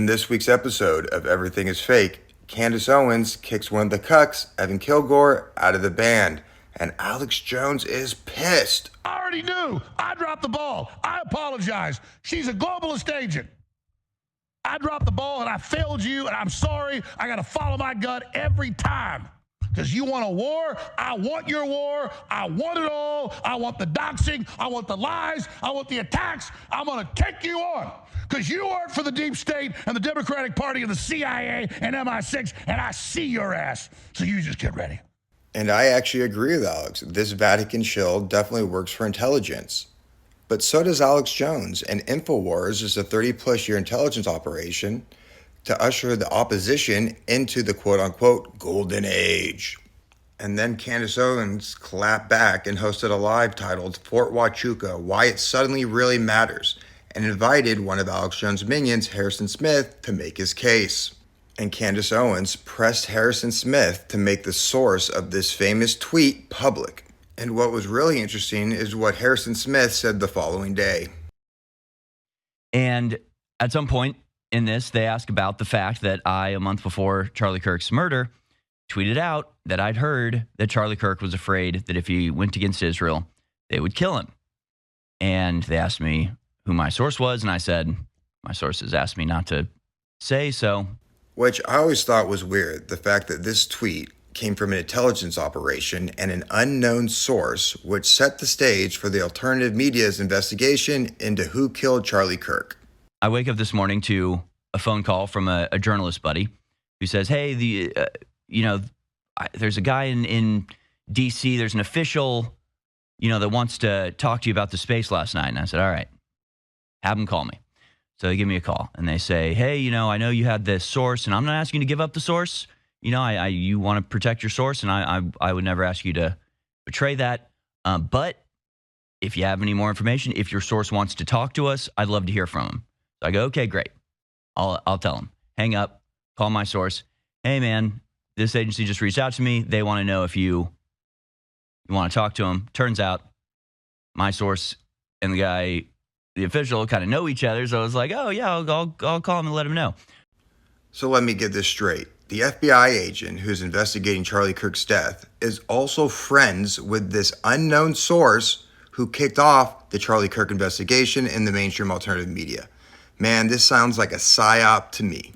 In this week's episode of Everything is Fake, Candace Owens kicks one of the cucks, Evan Kilgore, out of the band, and Alex Jones is pissed. I already knew. I dropped the ball. I apologize. She's a globalist agent. I dropped the ball and I failed you, and I'm sorry. I got to follow my gut every time. Because you want a war? I want your war. I want it all. I want the doxing. I want the lies. I want the attacks. I'm going to take you on. Because you work for the deep state and the Democratic Party and the CIA and MI6, and I see your ass. So you just get ready. And I actually agree with Alex. This Vatican shill definitely works for intelligence. But so does Alex Jones, and InfoWars is a 30-plus year intelligence operation to usher the opposition into the quote-unquote golden age. And then Candace Owens clapped back and hosted a live titled Fort Huachuca, Why It Suddenly Really Matters, and invited one of Alex Jones' minions, Harrison Smith, to make his case. And Candace Owens pressed Harrison Smith to make the source of this famous tweet public. And what was really interesting is what Harrison Smith said the following day. And at some point in this, they ask about the fact that I, a month before Charlie Kirk's murder, tweeted out that I'd heard that Charlie Kirk was afraid that if he went against Israel, they would kill him. And they asked me who my source was, and I said, my sources asked me not to say so. Which I always thought was weird, the fact that this tweet came from an intelligence operation and an unknown source, which set the stage for the alternative media's investigation into who killed Charlie Kirk. I wake up this morning to a phone call from a journalist buddy who says, hey, there's a guy in D.C., there's an official, that wants to talk to you about the space last night. And I said, all right, have him call me. So they give me a call and they say, hey, I know you had this source, and I'm not asking you to give up the source. You want to protect your source, and I would never ask you to betray that. But if you have any more information, if your source wants to talk to us, I'd love to hear from him. So I go, okay, great. I'll tell him. Hang up, call my source. Hey, man, this agency just reached out to me. They want to know if you want to talk to him. Turns out my source and the guy, the official, kind of know each other. So I was like, oh, yeah, I'll call him and let him know. So let me get this straight. The FBI agent who's investigating Charlie Kirk's death is also friends with this unknown source who kicked off the Charlie Kirk investigation in the mainstream alternative media. Man, this sounds like a psyop to me.